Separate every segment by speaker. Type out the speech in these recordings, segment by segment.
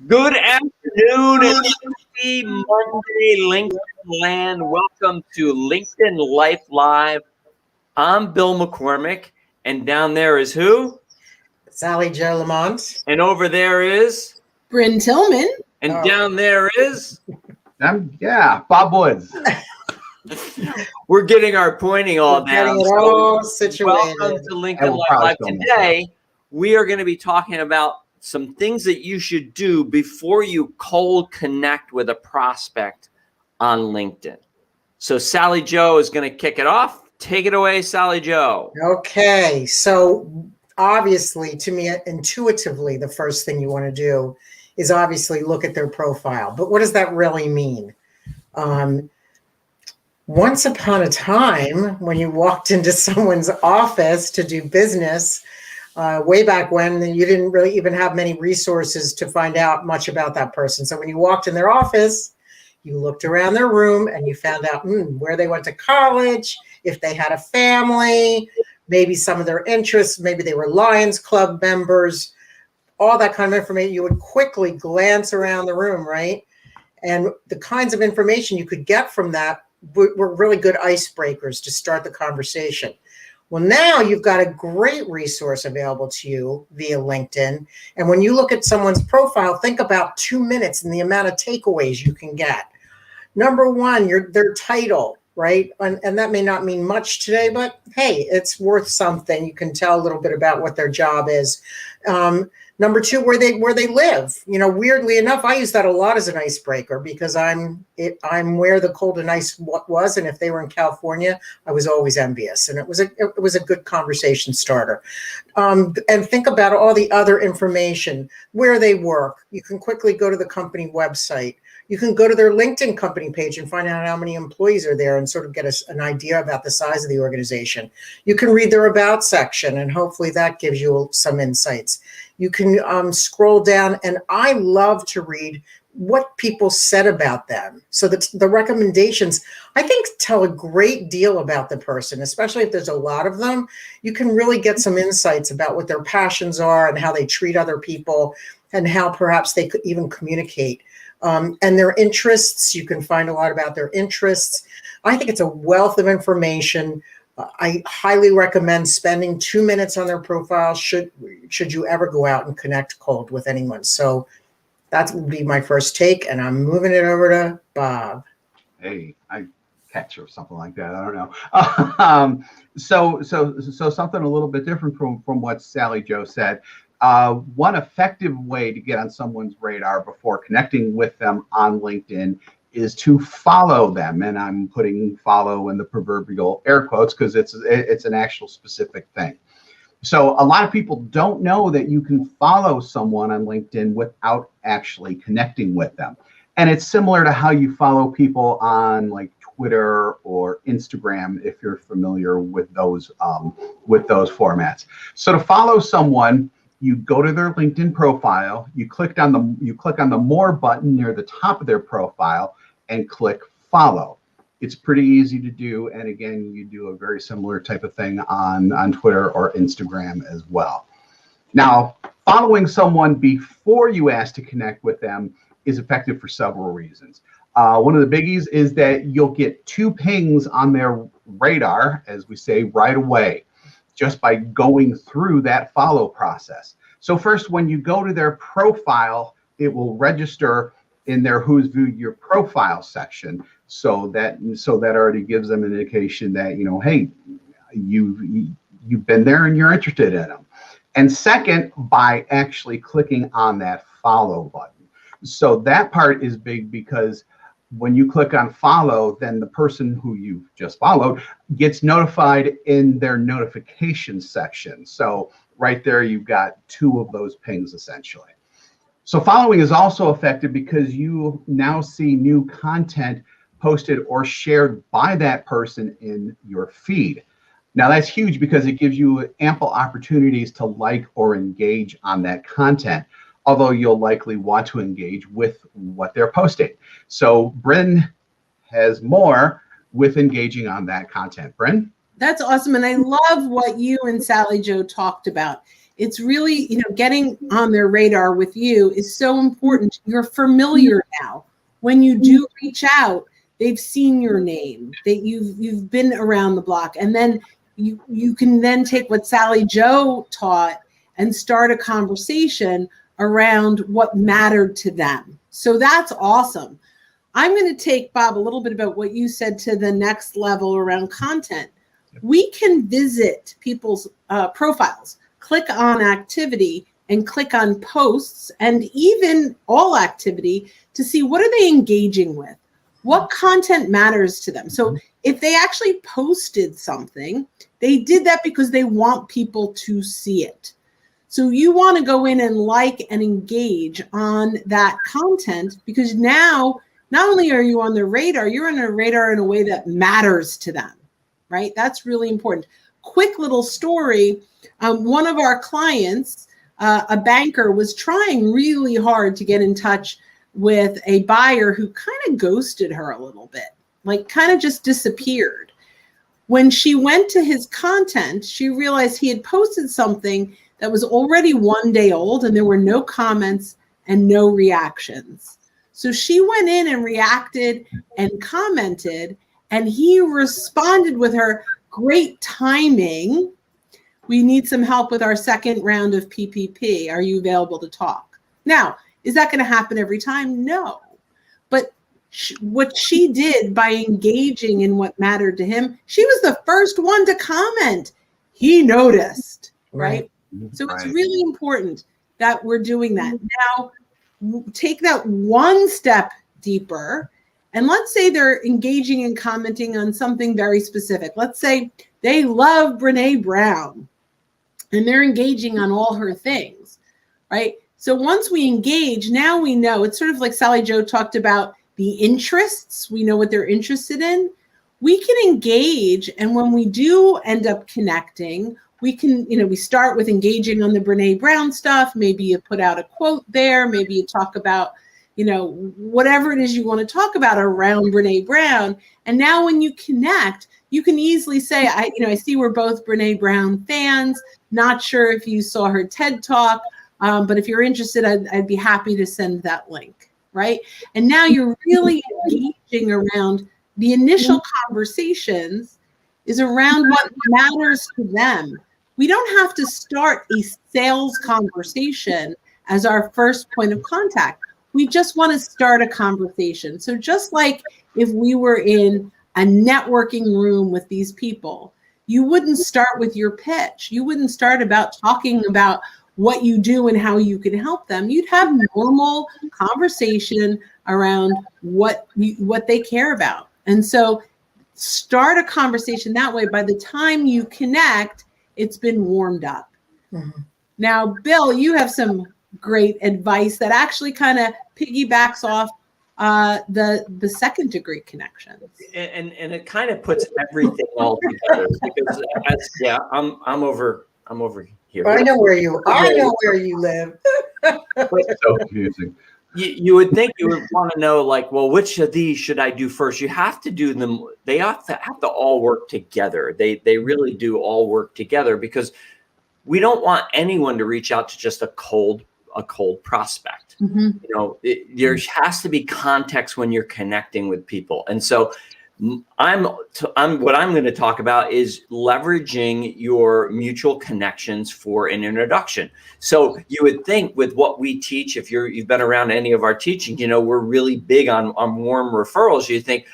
Speaker 1: Good afternoon and happy Monday, LinkedIn land. Welcome to LinkedIn Life Live. I'm Bill McCormick, and down there is who?
Speaker 2: Sally Jo Lamont.
Speaker 1: And over there is?
Speaker 3: Bryn Tillman.
Speaker 1: And down there is?
Speaker 4: Bob Woods.
Speaker 1: We're getting our pointing all down.
Speaker 2: Getting it all situated.
Speaker 1: Welcome to LinkedIn Life Live. Today, we are going to be talking about some things that you should do before you cold connect with a prospect on LinkedIn. So Sally Jo is going to kick it off. Take it away, Sally Jo.
Speaker 2: Okay. So obviously, to me, intuitively, the first thing you want to do is obviously look at their profile. But what does that really mean? Once upon a time, when you walked into someone's office to do business, way back when, you didn't really even have many resources to find out much about that person. So when you walked in their office, you looked around their room and you found out where they went to college, if they had a family, maybe some of their interests, maybe they were Lions Club members, all that kind of information. You would quickly glance around the room, right? And the kinds of information you could get from that were really good icebreakers to start the conversation. Well, now you've got a great resource available to you via LinkedIn. And when you look at someone's profile, think about 2 minutes and the amount of takeaways you can get. Number one, their title, right? And that may not mean much today, but hey, it's worth something. You can tell a little bit about what their job is. Number two, where they live. You know, weirdly enough, I use that a lot as an icebreaker because I'm where the cold and ice was, and if they were in California, I was always envious, and it was a good conversation starter. And think about all the other information, where they work. You can quickly go to the company website. You can go to their LinkedIn company page and find out how many employees are there and sort of get an idea about the size of the organization. You can read their about section, and hopefully that gives you some insights. You can scroll down, and I love to read what people said about them. So that the recommendations, I think, tell a great deal about the person, especially if there's a lot of them. You can really get some insights about what their passions are and how they treat other people and how perhaps they could even communicate. And their interests, you can find a lot about their interests. I think it's a wealth of information. I highly recommend spending 2 minutes on their profile should you ever go out and connect cold with anyone. So that would be my first take, and I'm moving it over to Bob.
Speaker 4: Hey, I catch or something like that. I don't know. So something a little bit different from what Sally Jo said. One effective way to get on someone's radar before connecting with them on LinkedIn is to follow them. And I'm putting follow in the proverbial air quotes because it's an actual specific thing. So a lot of people don't know that you can follow someone on LinkedIn without actually connecting with them. And it's similar to how you follow people on like Twitter or Instagram, if you're familiar with those formats. So to follow someone, you go to their LinkedIn profile, you click on the more button near the top of their profile and click follow. It's pretty easy to do. And again, you do a very similar type of thing on Twitter or Instagram as well. Now, following someone before you ask to connect with them is effective for several reasons. One of the biggies is that you'll get 2 pings on their radar, as we say, right away, just by going through that follow process. So first, when you go to their profile, it will register in their Who's Viewed Your Profile section. So that already gives them an indication that, you know, hey, you've been there and you're interested in them. And second, by actually clicking on that follow button. So that part is big because when you click on follow, then the person who you just followed gets notified in their notification section. So right there, you've got 2 of those pings essentially. So following is also effective because you now see new content posted or shared by that person in your feed. Now that's huge because it gives you ample opportunities to like or engage on that content, although you'll likely want to engage with what they're posting. So Bryn has more with engaging on that content. Bryn?
Speaker 3: That's awesome. And I love what you and Sally Jo talked about. It's really, getting on their radar with you is so important. You're familiar now. When you do reach out, they've seen your name, that you've been around the block. And then you can then take what Sally Jo taught and start a conversation around what mattered to them. So that's awesome. I'm going to take, Bob, a little bit about what you said to the next level around content. We can visit people's profiles, click on activity and click on posts and even all activity to see what are they engaging with, what content matters to them. So if they actually posted something, they did that because they want people to see it. So you want to go in and like and engage on that content, because now not only are you on their radar, you're on their radar in a way that matters to them, right? That's really important. Quick little story. One of our clients, a banker, was trying really hard to get in touch with a buyer who kind of ghosted her a little bit, like kind of just disappeared. When she went to his content, she realized he had posted something that was already 1 day old and there were no comments and no reactions. So she went in and reacted and commented, and he responded with her, "Great timing. We need some help with our second round of PPP. Are you available to talk?" Now, is that going to happen every time? No. But what she did by engaging in what mattered to him, she was the first one to comment. He noticed, right? So it's really important that we're doing that. Now, take that one step deeper, and let's say they're engaging and commenting on something very specific. Let's say they love Brene Brown and they're engaging on all her things, right? So once we engage, now we know. It's sort of like Sally Jo talked about the interests. We know what they're interested in. We can engage, and when we do end up connecting, we can, we start with engaging on the Brene Brown stuff. Maybe you put out a quote there. Maybe you talk about, whatever it is you want to talk about around Brene Brown. And now when you connect, you can easily say, I see we're both Brene Brown fans. Not sure if you saw her TED Talk, but if you're interested, I'd be happy to send that link, right? And now you're really engaging around the initial conversations is around what matters to them. We don't have to start a sales conversation as our first point of contact. We just want to start a conversation. So just like if we were in a networking room with these people, you wouldn't start with your pitch. You wouldn't start about talking about what you do and how you can help them. You'd have normal conversation around what they care about. And so start a conversation that way. By the time you connect, it's been warmed up. Mm-hmm. Now, Bill, you have some great advice that actually kind of piggybacks off the second degree connections.
Speaker 1: And it kind of puts everything all together, because I'm over here.
Speaker 2: I know where you live.
Speaker 4: So confusing.
Speaker 1: You would think you would want to know, like, well, which of these should I do first? You have to do them. They have to all work together. They really do all work together, because we don't want anyone to reach out to just a cold prospect. Mm-hmm. There has to be context when you're connecting with people. And so what I'm going to talk about is leveraging your mutual connections for an introduction. So you would think with what we teach, if you've been around any of our teaching, we're really big on warm referrals. You think,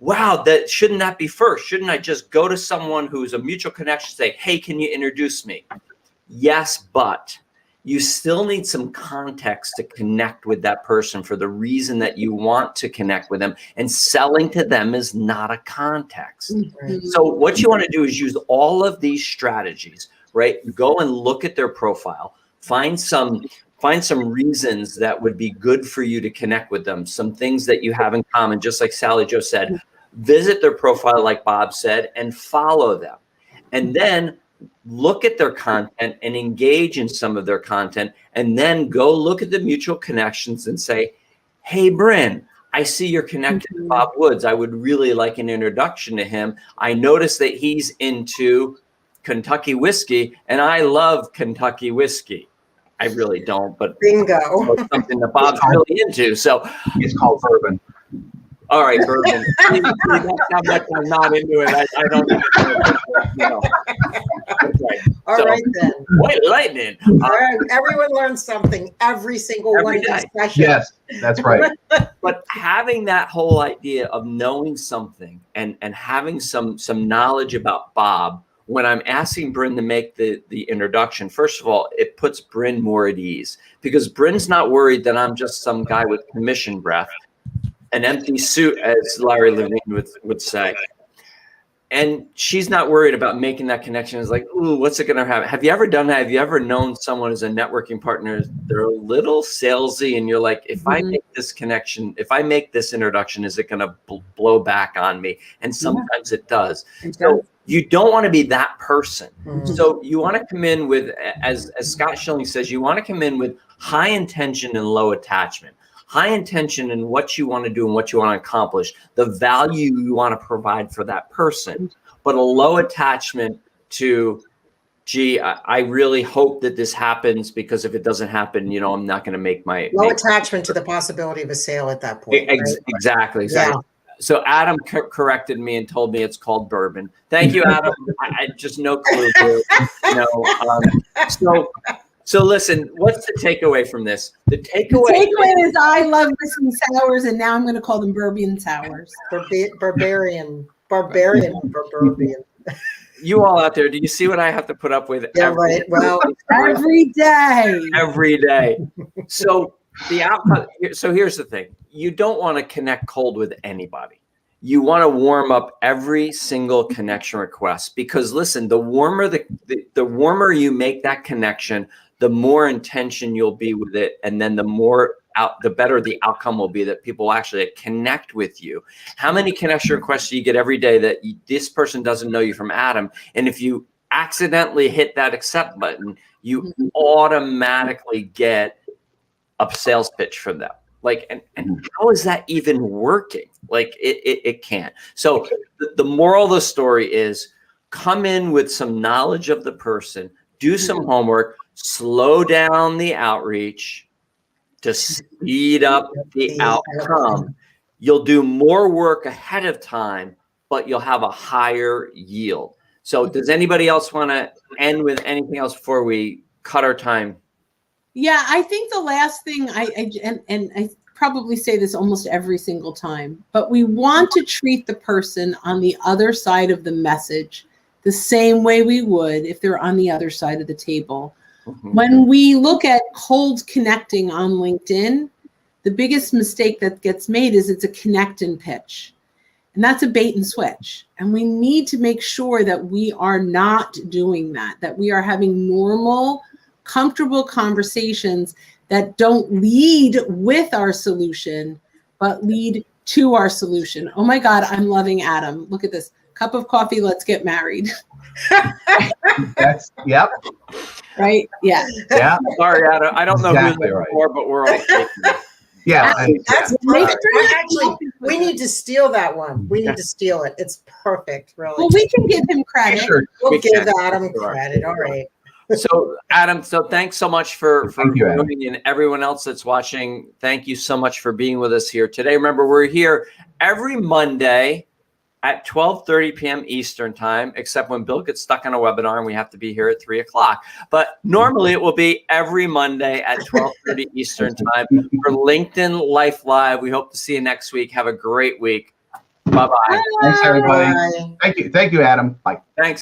Speaker 1: wow, shouldn't that be first? Shouldn't I just go to someone who's a mutual connection, say, hey, can you introduce me? Yes, but you still need some context to connect with that person for the reason that you want to connect with them. And selling to them is not a context. Mm-hmm. So what you want to do is use all of these strategies, right? Go and look at their profile, find some reasons that would be good for you to connect with them, some things that you have in common, just like Sally Jo said. Visit their profile, like Bob said, and follow them. And then look at their content and engage in some of their content, and then go look at the mutual connections and say, hey, Bryn, I see you're connected to Bob Woods. I would really like an introduction to him. I noticed that he's into Kentucky whiskey, and I love Kentucky whiskey. I really don't, but
Speaker 2: Bingo.
Speaker 1: it's something that Bob's really into. So
Speaker 4: It's called bourbon.
Speaker 1: all right, bourbon. See, that's how much I'm not into it. I don't know. Okay.
Speaker 2: All
Speaker 1: So,
Speaker 2: right then.
Speaker 1: White lightning.
Speaker 2: All right, everyone learns something every single
Speaker 1: Every
Speaker 2: one of
Speaker 1: day.
Speaker 2: these sessions.
Speaker 4: Yes, that's right.
Speaker 1: But having that whole idea of knowing something and having some knowledge about Bob, when I'm asking Bryn to make the introduction, first of all, it puts Bryn more at ease because Bryn's not worried that I'm just some guy with commission breath, an empty suit, as Larry Levine would say. And she's not worried about making that connection. It's like, ooh, what's it going to have? Have you ever done that? Have you ever known someone as a networking partner? They're a little salesy, and you're like, if I make this connection, if I make this introduction, is it going to blow back on me? And sometimes it does. So you don't want to be that person. So you want to come in with, as Scott Schilling says, you want to come in with high intention and low attachment. High intention in what you want to do and what you want to accomplish, the value you want to provide for that person, but a low attachment to, gee, I really hope that this happens because if it doesn't happen, I'm not going to make my
Speaker 2: Low attachment to the possibility of a sale at that point. Right?
Speaker 1: Exactly.
Speaker 2: Yeah.
Speaker 1: So Adam corrected me and told me it's called bourbon. Thank you, Adam. I just no clue. So listen, what's the takeaway from this? The takeaway
Speaker 3: is I love whiskey sours, and now I'm going to call them bourbon sours.
Speaker 2: Barbarian.
Speaker 1: You all out there, do you see what I have to put up with?
Speaker 2: Yeah, right. Well,
Speaker 3: every day.
Speaker 1: Every day. So the outcome. So here's the thing: you don't want to connect cold with anybody. You want to warm up every single connection request because listen, the warmer the warmer you make that connection, the more intention you'll be with it, and then the better the outcome will be that people will actually connect with you. How many connection requests do you get every day that this person doesn't know you from Adam? And if you accidentally hit that accept button, you automatically get a sales pitch for them. Like, and how is that even working? Like, it can't. So the moral of the story is come in with some knowledge of the person, do some homework, slow down the outreach to speed up the outcome. You'll do more work ahead of time, but you'll have a higher yield. So does anybody else want to end with anything else before we cut our time?
Speaker 3: Yeah, I think the last thing and I probably say this almost every single time, but we want to treat the person on the other side of the message the same way we would if they're on the other side of the table. When we look at cold connecting on LinkedIn, the biggest mistake that gets made is it's a connect and pitch. And that's a bait and switch. And we need to make sure that we are not doing that we are having normal, comfortable conversations that don't lead with our solution, but lead to our solution. Oh my God, I'm loving Adam. Look at this. Cup of coffee, let's get married.
Speaker 4: Yep.
Speaker 3: Right? Yeah.
Speaker 4: Yeah.
Speaker 1: Sorry, Adam. I don't know
Speaker 4: Exactly
Speaker 1: who
Speaker 4: right.
Speaker 1: for, but we're all taking it.
Speaker 4: Yeah.
Speaker 2: That's perfect. Actually, we need to steal that one. We need to steal it. It's perfect, really.
Speaker 3: Well, we can give him credit.
Speaker 4: Sure.
Speaker 2: We'll
Speaker 1: we
Speaker 2: give
Speaker 1: can.
Speaker 2: Adam credit. All right.
Speaker 1: So Adam, thanks so much for
Speaker 4: Thank you, Adam.
Speaker 1: joining, and everyone else that's watching. Thank you so much for being with us here today. Remember, we're here every Monday at 12:30 p.m. Eastern time, except when Bill gets stuck on a webinar and we have to be here at 3 o'clock. But normally it will be every Monday at 12:30 Eastern time for LinkedIn Life Live. We hope to see you next week. Have a great week. Bye-bye.
Speaker 4: Thanks, everybody.
Speaker 2: Bye.
Speaker 4: Thank you, Adam. Bye.
Speaker 1: Thanks.